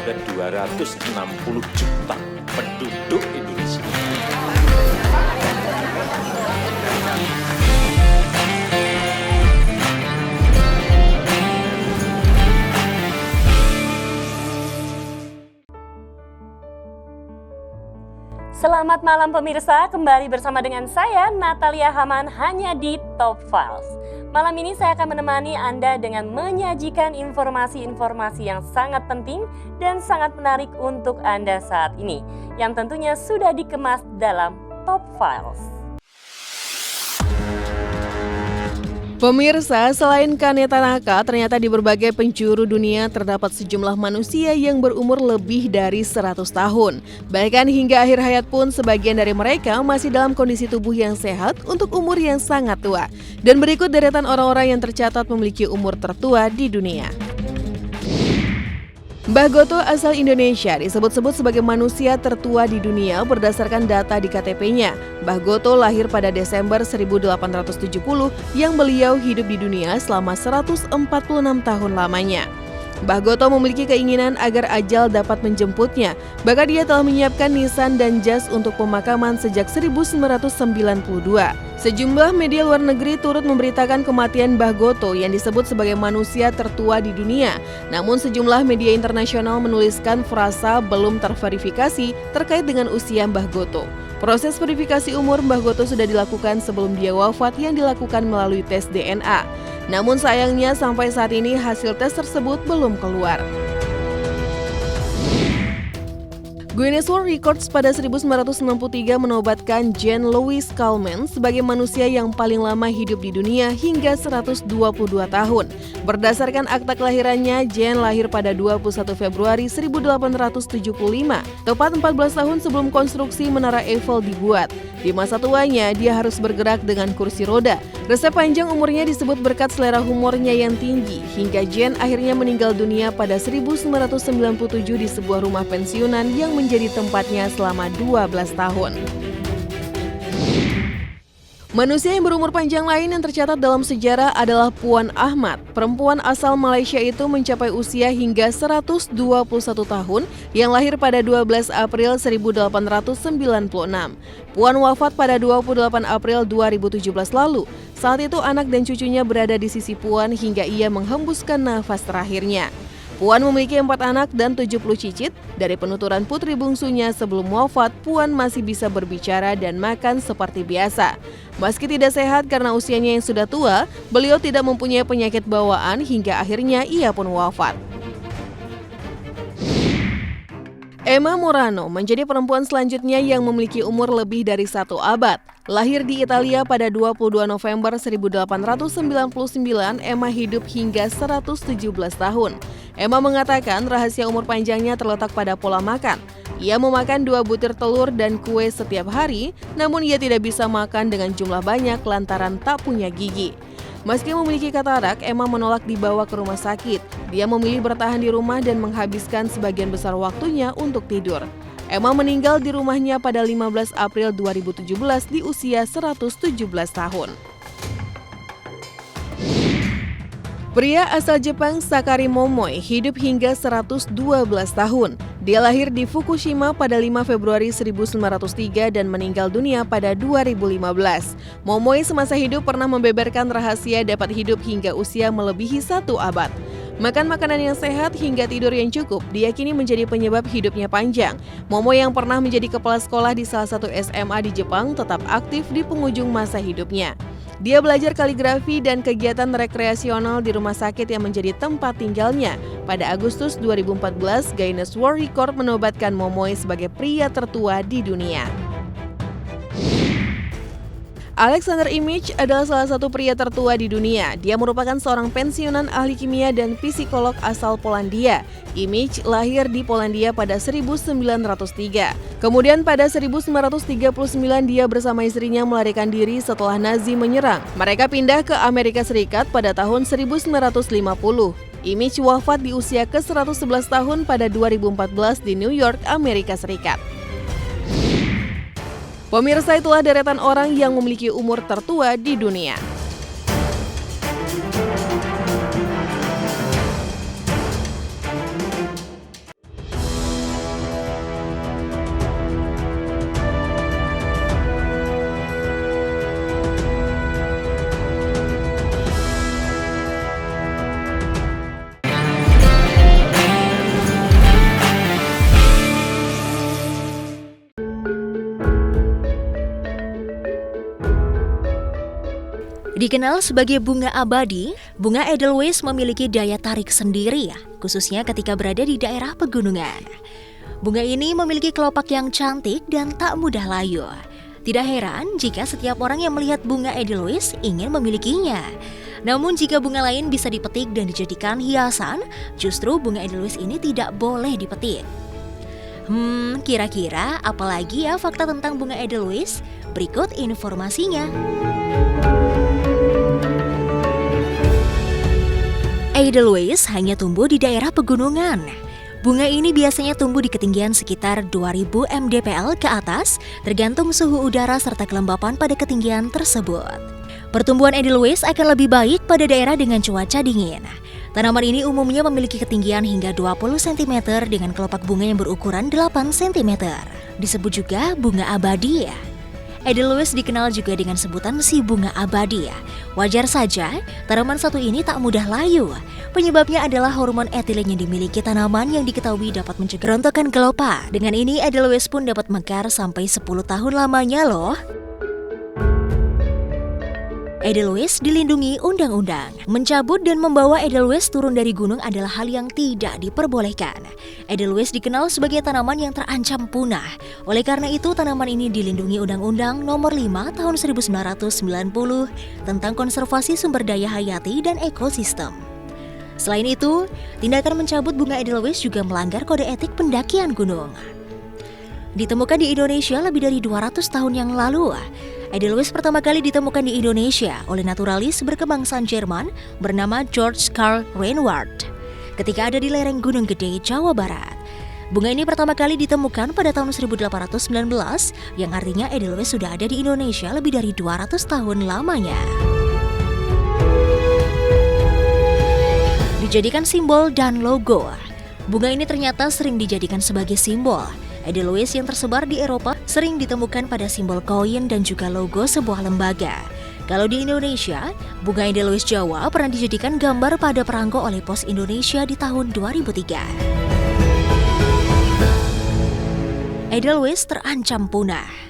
ada 260 juta penduduk Indonesia. Selamat malam pemirsa, kembali bersama dengan saya Natalia Haman hanya di Top Files. Malam ini saya akan menemani Anda dengan menyajikan informasi-informasi yang sangat penting dan sangat menarik untuk Anda saat ini, yang tentunya sudah dikemas dalam Top Files. Pemirsa, selain Kaneta Naka, ternyata di berbagai penjuru dunia terdapat sejumlah manusia yang berumur lebih dari 100 tahun. Bahkan hingga akhir hayat pun sebagian dari mereka masih dalam kondisi tubuh yang sehat untuk umur yang sangat tua. Dan berikut deretan orang-orang yang tercatat memiliki umur tertua di dunia. Mbah Goto asal Indonesia disebut-sebut sebagai manusia tertua di dunia berdasarkan data di KTP-nya. Mbah Goto lahir pada Desember 1870 yang beliau hidup di dunia selama 146 tahun lamanya. Mbah Goto memiliki keinginan agar ajal dapat menjemputnya. Bahkan dia telah menyiapkan nisan dan jas untuk pemakaman sejak 1992. Sejumlah media luar negeri turut memberitakan kematian Mbah Goto yang disebut sebagai manusia tertua di dunia. Namun sejumlah media internasional menuliskan frasa belum terverifikasi terkait dengan usia Mbah Goto. Proses verifikasi umur Mbah Goto sudah dilakukan sebelum dia wafat yang dilakukan melalui tes DNA. Namun sayangnya sampai saat ini hasil tes tersebut belum keluar. Guinness World Records pada 1963 menobatkan Jean Louis Calment sebagai manusia yang paling lama hidup di dunia hingga 122 tahun. Berdasarkan akta kelahirannya, Jean lahir pada 21 Februari 1875, tepat 14 tahun sebelum konstruksi Menara Eiffel dibuat. Di masa tuanya, dia harus bergerak dengan kursi roda. Resep panjang umurnya disebut berkat selera humornya yang tinggi, hingga Jean akhirnya meninggal dunia pada 1997 di sebuah rumah pensiunan yang menjadi tempatnya selama 12 tahun. Manusia yang berumur panjang lain yang tercatat dalam sejarah adalah Puan Ahmad. Perempuan asal Malaysia itu mencapai usia hingga 121 tahun yang lahir pada 12 April 1896. Puan wafat pada 28 April 2017 lalu. Saat itu anak dan cucunya berada di sisi Puan hingga ia menghembuskan nafas terakhirnya. Puan memiliki 4 anak dan 70 cicit. Dari penuturan putri bungsunya sebelum wafat, Puan masih bisa berbicara dan makan seperti biasa. Meski tidak sehat karena usianya yang sudah tua, beliau tidak mempunyai penyakit bawaan hingga akhirnya ia pun wafat. Emma Murano menjadi perempuan selanjutnya yang memiliki umur lebih dari 1 abad. Lahir di Italia pada 22 November 1899, Emma hidup hingga 117 tahun. Emma mengatakan rahasia umur panjangnya terletak pada pola makan. Ia memakan 2 butir telur dan kue setiap hari, namun ia tidak bisa makan dengan jumlah banyak lantaran tak punya gigi. Meski memiliki katarak, Emma menolak dibawa ke rumah sakit. Dia memilih bertahan di rumah dan menghabiskan sebagian besar waktunya untuk tidur. Emma meninggal di rumahnya pada 15 April 2017 di usia 117 tahun. Pria asal Jepang Sakari Momoi hidup hingga 112 tahun. Dia lahir di Fukushima pada 5 Februari 1903 dan meninggal dunia pada 2015. Momoi semasa hidup pernah membeberkan rahasia dapat hidup hingga usia melebihi 1 abad. Makan makanan yang sehat hingga tidur yang cukup diyakini menjadi penyebab hidupnya panjang. Momoi yang pernah menjadi kepala sekolah di salah satu SMA di Jepang tetap aktif di penghujung masa hidupnya. Dia belajar kaligrafi dan kegiatan rekreasional di rumah sakit yang menjadi tempat tinggalnya. Pada Agustus 2014, Guinness World Record menobatkan Momoi sebagai pria tertua di dunia. Alexander Imich adalah salah satu pria tertua di dunia. Dia merupakan seorang pensiunan ahli kimia dan psikolog asal Polandia. Imich lahir di Polandia pada 1903. Kemudian pada 1939 dia bersama istrinya melarikan diri setelah Nazi menyerang. Mereka pindah ke Amerika Serikat pada tahun 1950. Imich wafat di usia ke-111 tahun pada 2014 di New York, Amerika Serikat. Pemirsa, itulah deretan orang yang memiliki umur tertua di dunia. Dikenal sebagai bunga abadi, bunga Edelweiss memiliki daya tarik sendiri, khususnya ketika berada di daerah pegunungan. Bunga ini memiliki kelopak yang cantik dan tak mudah layu. Tidak heran jika setiap orang yang melihat bunga Edelweiss ingin memilikinya. Namun jika bunga lain bisa dipetik dan dijadikan hiasan, justru bunga Edelweiss ini tidak boleh dipetik. Kira-kira apalagi ya fakta tentang bunga Edelweiss? Berikut informasinya. Edelweiss hanya tumbuh di daerah pegunungan. Bunga ini biasanya tumbuh di ketinggian sekitar 2000 mdpl ke atas, tergantung suhu udara serta kelembapan pada ketinggian tersebut. Pertumbuhan Edelweiss akan lebih baik pada daerah dengan cuaca dingin. Tanaman ini umumnya memiliki ketinggian hingga 20 cm dengan kelopak bunga yang berukuran 8 cm. Disebut juga bunga abadi. Edelweiss dikenal juga dengan sebutan si bunga abadi. Wajar saja, tanaman satu ini tak mudah layu. Penyebabnya adalah hormon etilen yang dimiliki tanaman yang diketahui dapat mencegah rontokan kelopak. Dengan ini, Edelweiss pun dapat mekar sampai 10 tahun lamanya loh. Edelweiss dilindungi undang-undang. Mencabut dan membawa Edelweiss turun dari gunung adalah hal yang tidak diperbolehkan. Edelweiss dikenal sebagai tanaman yang terancam punah. Oleh karena itu, tanaman ini dilindungi Undang-Undang Nomor 5 Tahun 1990 tentang Konservasi Sumber Daya Hayati dan Ekosistem. Selain itu, tindakan mencabut bunga Edelweiss juga melanggar kode etik pendakian gunung. Ditemukan di Indonesia lebih dari 200 tahun yang lalu. Edelweiss pertama kali ditemukan di Indonesia oleh naturalis berkebangsaan Jerman bernama George Karl Reinwart ketika ada di lereng Gunung Gede, Jawa Barat. Bunga ini pertama kali ditemukan pada tahun 1819, yang artinya Edelweiss sudah ada di Indonesia lebih dari 200 tahun lamanya. Dijadikan simbol dan logo. Bunga ini ternyata sering dijadikan sebagai simbol. Edelweiss yang tersebar di Eropa sering ditemukan pada simbol koin dan juga logo sebuah lembaga. Kalau di Indonesia, bunga Edelweiss Jawa pernah dijadikan gambar pada perangko oleh Pos Indonesia di tahun 2003. Edelweiss terancam punah.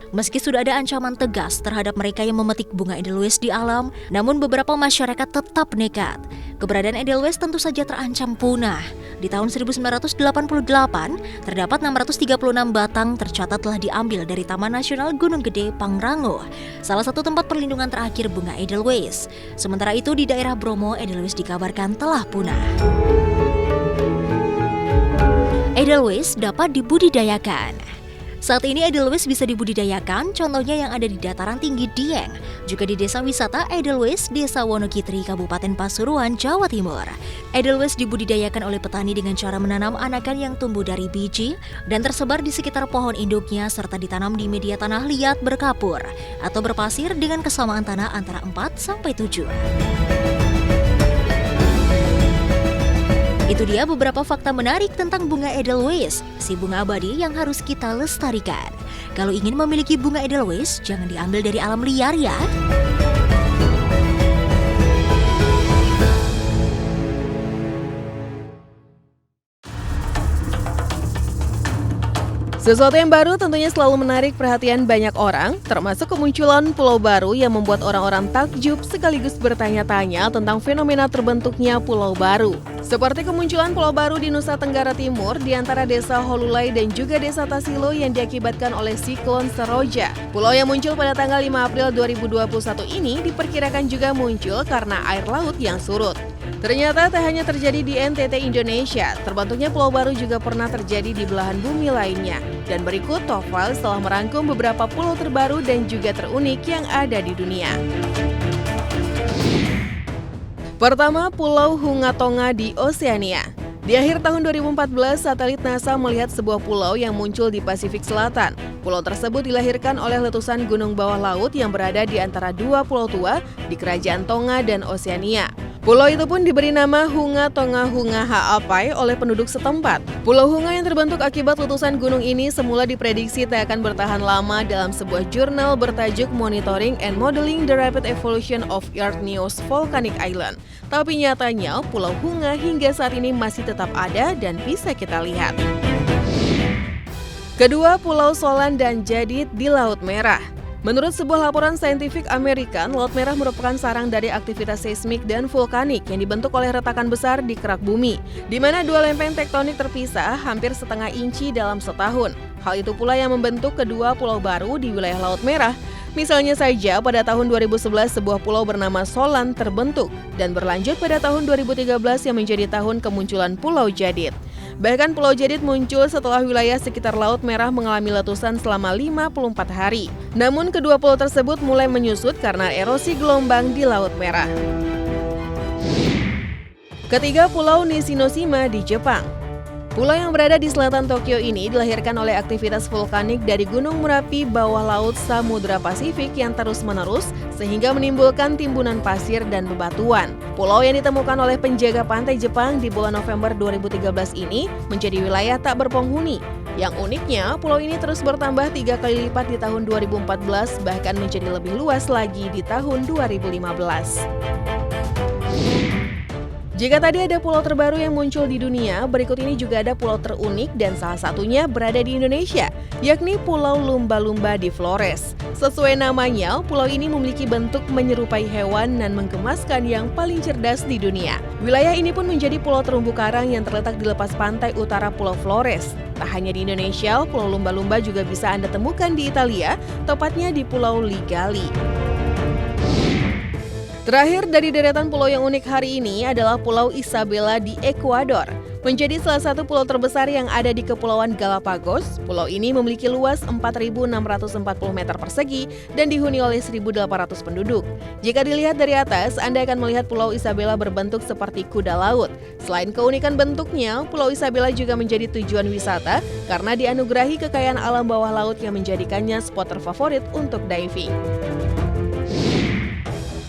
Meski sudah ada ancaman tegas terhadap mereka yang memetik bunga Edelweiss di alam, namun beberapa masyarakat tetap nekat. Keberadaan Edelweiss tentu saja terancam punah. Di tahun 1988, terdapat 636 batang tercatat telah diambil dari Taman Nasional Gunung Gede, Pangrango, salah satu tempat perlindungan terakhir bunga Edelweiss. Sementara itu di daerah Bromo, Edelweiss dikabarkan telah punah. Edelweiss dapat dibudidayakan. Saat ini Edelweiss bisa dibudidayakan, contohnya yang ada di dataran tinggi Dieng, juga di desa wisata Edelweiss, Desa Wonokitri, Kabupaten Pasuruan, Jawa Timur. Edelweiss dibudidayakan oleh petani dengan cara menanam anakan yang tumbuh dari biji dan tersebar di sekitar pohon induknya serta ditanam di media tanah liat berkapur atau berpasir dengan kesamaan tanah antara 4-7. Itu dia beberapa fakta menarik tentang bunga Edelweiss, si bunga abadi yang harus kita lestarikan. Kalau ingin memiliki bunga Edelweiss, jangan diambil dari alam liar ya. Sesuatu yang baru tentunya selalu menarik perhatian banyak orang, termasuk kemunculan pulau baru yang membuat orang-orang takjub sekaligus bertanya-tanya tentang fenomena terbentuknya pulau baru. Seperti kemunculan pulau baru di Nusa Tenggara Timur di antara desa Holulai dan juga desa Tasilo yang diakibatkan oleh siklon Seroja. Pulau yang muncul pada tanggal 5 April 2021 ini diperkirakan juga muncul karena air laut yang surut. Ternyata tak hanya terjadi di NTT Indonesia, terbentuknya pulau baru juga pernah terjadi di belahan bumi lainnya. Dan berikut Top Files telah merangkum beberapa pulau terbaru dan juga terunik yang ada di dunia. Pertama, Pulau Hungatonga di Oseania. Di akhir tahun 2014, satelit NASA melihat sebuah pulau yang muncul di Pasifik Selatan. Pulau tersebut dilahirkan oleh letusan gunung bawah laut yang berada di antara dua pulau tua di Kerajaan Tonga dan Oseania. Pulau itu pun diberi nama Hungatonga Hunga Ha'apai oleh penduduk setempat. Pulau Hunga yang terbentuk akibat letusan gunung ini semula diprediksi tak akan bertahan lama dalam sebuah jurnal bertajuk Monitoring and Modeling the Rapid Evolution of Earth's Volcanic Island. Tapi nyatanya Pulau Hunga hingga saat ini masih tetap ada dan bisa kita lihat. Kedua, Pulau Solan dan Jadid di Laut Merah. Menurut sebuah laporan Scientific American, Laut Merah merupakan sarang dari aktivitas seismik dan vulkanik yang dibentuk oleh retakan besar di kerak bumi, di mana dua lempeng tektonik terpisah hampir setengah inci dalam setahun. Hal itu pula yang membentuk kedua pulau baru di wilayah Laut Merah. Misalnya saja pada tahun 2011 sebuah pulau bernama Solan terbentuk dan berlanjut pada tahun 2013 yang menjadi tahun kemunculan Pulau Jadid. Bahkan Pulau Jadid muncul setelah wilayah sekitar Laut Merah mengalami letusan selama 54 hari. Namun kedua pulau tersebut mulai menyusut karena erosi gelombang di Laut Merah. Ketiga, Pulau Nishinoshima di Jepang. Pulau yang berada di selatan Tokyo ini dilahirkan oleh aktivitas vulkanik dari Gunung Merapi bawah laut Samudra Pasifik yang terus-menerus sehingga menimbulkan timbunan pasir dan bebatuan. Pulau yang ditemukan oleh penjaga pantai Jepang di bulan November 2013 ini menjadi wilayah tak berpenghuni. Yang uniknya, pulau ini terus bertambah 3 kali lipat di tahun 2014 bahkan menjadi lebih luas lagi di tahun 2015. Jika tadi ada pulau terbaru yang muncul di dunia, berikut ini juga ada pulau terunik dan salah satunya berada di Indonesia, yakni Pulau Lumba-Lumba di Flores. Sesuai namanya, pulau ini memiliki bentuk menyerupai hewan dan menggemaskan yang paling cerdas di dunia. Wilayah ini pun menjadi pulau terumbu karang yang terletak di lepas pantai utara Pulau Flores. Tak hanya di Indonesia, Pulau Lumba-Lumba juga bisa Anda temukan di Italia, tepatnya di Pulau Ligali. Terakhir dari deretan pulau yang unik hari ini adalah Pulau Isabela di Ekuador. Menjadi salah satu pulau terbesar yang ada di Kepulauan Galapagos, pulau ini memiliki luas 4.640 meter persegi dan dihuni oleh 1.800 penduduk. Jika dilihat dari atas, Anda akan melihat Pulau Isabela berbentuk seperti kuda laut. Selain keunikan bentuknya, Pulau Isabela juga menjadi tujuan wisata karena dianugerahi kekayaan alam bawah laut yang menjadikannya spot terfavorit untuk diving.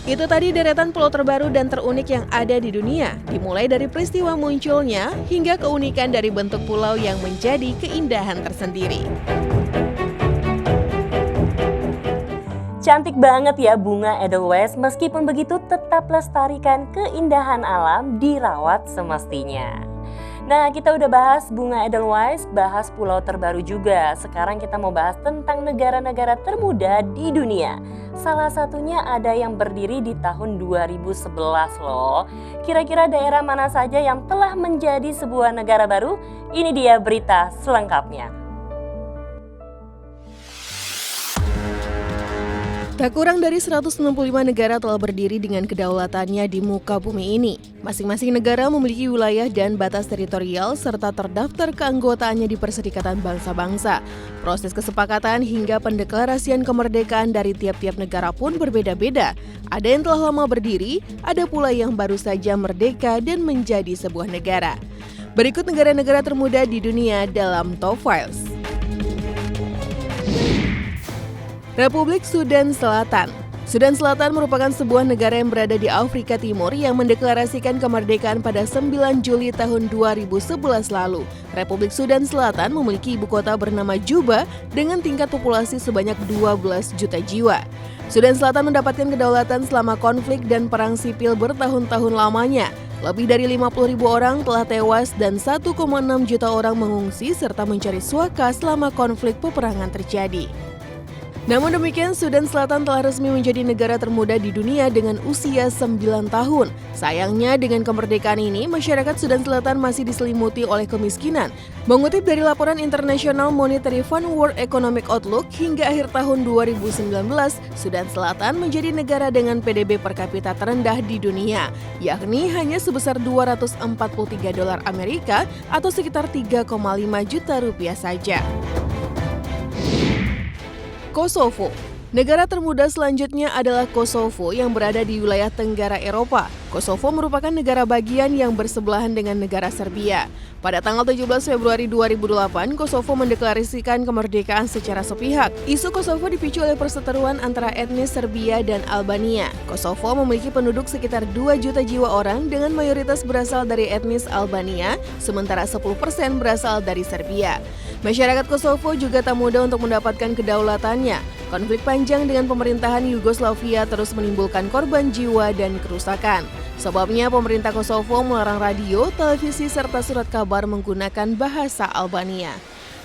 Itu tadi deretan pulau terbaru dan terunik yang ada di dunia, dimulai dari peristiwa munculnya hingga keunikan dari bentuk pulau yang menjadi keindahan tersendiri. Cantik banget ya bunga Edelweiss, meskipun begitu tetap lestarikan keindahan alam, dirawat semestinya. Nah, kita udah bahas bunga Edelweiss, bahas pulau terbaru juga. Sekarang kita mau bahas tentang negara-negara termuda di dunia. Salah satunya ada yang berdiri di tahun 2011 loh. Kira-kira daerah mana saja yang telah menjadi sebuah negara baru? Ini dia berita selengkapnya. Tak kurang dari 165 negara telah berdiri dengan kedaulatannya di muka bumi ini. Masing-masing negara memiliki wilayah dan batas teritorial serta terdaftar keanggotaannya di Perserikatan Bangsa-Bangsa. Proses kesepakatan hingga pendeklarasian kemerdekaan dari tiap-tiap negara pun berbeda-beda. Ada yang telah lama berdiri, ada pula yang baru saja merdeka dan menjadi sebuah negara. Berikut negara-negara termuda di dunia dalam Top Files. Republik Sudan Selatan. Sudan Selatan merupakan sebuah negara yang berada di Afrika Timur yang mendeklarasikan kemerdekaan pada 9 Juli tahun 2011 lalu. Republik Sudan Selatan memiliki ibu kota bernama Juba dengan tingkat populasi sebanyak 12 juta jiwa. Sudan Selatan mendapatkan kedaulatan selama konflik dan perang sipil bertahun-tahun lamanya. Lebih dari 50.000 orang telah tewas dan 1,6 juta orang mengungsi serta mencari suaka selama konflik peperangan terjadi. Namun demikian, Sudan Selatan telah resmi menjadi negara termuda di dunia dengan usia 9 tahun. Sayangnya, dengan kemerdekaan ini, masyarakat Sudan Selatan masih diselimuti oleh kemiskinan. Mengutip dari laporan International Monetary Fund World Economic Outlook, hingga akhir tahun 2019, Sudan Selatan menjadi negara dengan PDB per kapita terendah di dunia, yakni hanya sebesar $243 Amerika atau sekitar 3,5 juta rupiah saja. Kosovo. Negara termuda selanjutnya adalah Kosovo yang berada di wilayah Tenggara Eropa. Kosovo merupakan negara bagian yang bersebelahan dengan negara Serbia. Pada tanggal 17 Februari 2008, Kosovo mendeklarasikan kemerdekaan secara sepihak. Isu Kosovo dipicu oleh perseteruan antara etnis Serbia dan Albania. Kosovo memiliki penduduk sekitar 2 juta jiwa orang dengan mayoritas berasal dari etnis Albania, sementara 10% berasal dari Serbia. Masyarakat Kosovo juga tak mudah untuk mendapatkan kedaulatannya. Konflik panjang dengan pemerintahan Yugoslavia terus menimbulkan korban jiwa dan kerusakan. Sebabnya pemerintah Kosovo melarang radio, televisi, serta surat kabar menggunakan bahasa Albania.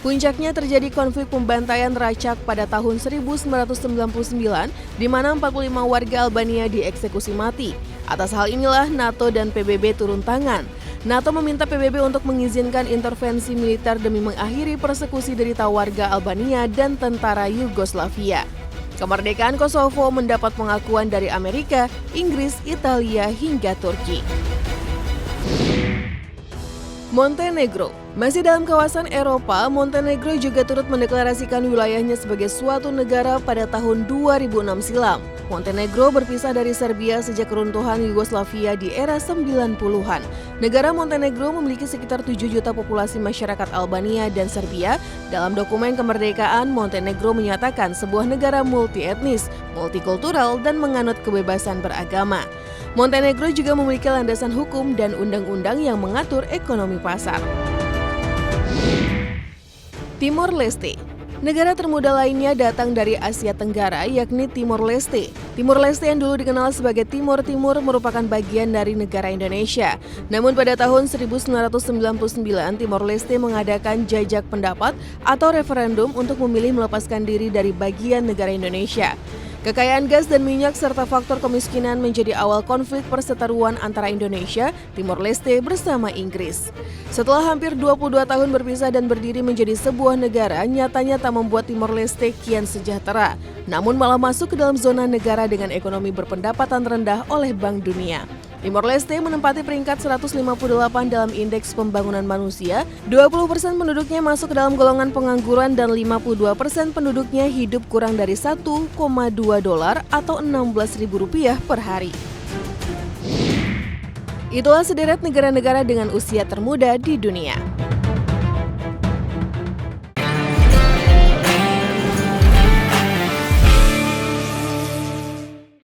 Puncaknya terjadi konflik pembantaian Racak pada tahun 1999 di mana 45 warga Albania dieksekusi mati. Atas hal inilah NATO dan PBB turun tangan. NATO meminta PBB untuk mengizinkan intervensi militer demi mengakhiri persekusi derita warga Albania dan tentara Yugoslavia. Kemerdekaan Kosovo mendapat pengakuan dari Amerika, Inggris, Italia, hingga Turki. Montenegro. Masih dalam kawasan Eropa, Montenegro juga turut mendeklarasikan wilayahnya sebagai suatu negara pada tahun 2006 silam. Montenegro berpisah dari Serbia sejak keruntuhan Yugoslavia di era 90-an. Negara Montenegro memiliki sekitar 7 juta populasi masyarakat Albania dan Serbia. Dalam dokumen kemerdekaan, Montenegro menyatakan sebuah negara multietnis, multikultural, dan menganut kebebasan beragama. Montenegro juga memiliki landasan hukum dan undang-undang yang mengatur ekonomi pasar. Timor Leste. Negara termuda lainnya datang dari Asia Tenggara, yakni Timor Leste. Timor Leste yang dulu dikenal sebagai Timor Timur merupakan bagian dari negara Indonesia. Namun pada tahun 1999, Timor Leste mengadakan jajak pendapat atau referendum untuk memilih melepaskan diri dari bagian negara Indonesia. Kekayaan gas dan minyak serta faktor kemiskinan menjadi awal konflik perseteruan antara Indonesia, Timor Leste bersama Inggris. Setelah hampir 22 tahun berpisah dan berdiri menjadi sebuah negara, nyatanya tak membuat Timor Leste kian sejahtera, namun malah masuk ke dalam zona negara dengan ekonomi berpendapatan rendah oleh Bank Dunia. Timor Leste menempati peringkat 158 dalam Indeks Pembangunan Manusia, 20% penduduknya masuk ke dalam golongan pengangguran dan 52% penduduknya hidup kurang dari $1,2 atau Rp16.000 per hari. Itulah sederet negara-negara dengan usia termuda di dunia.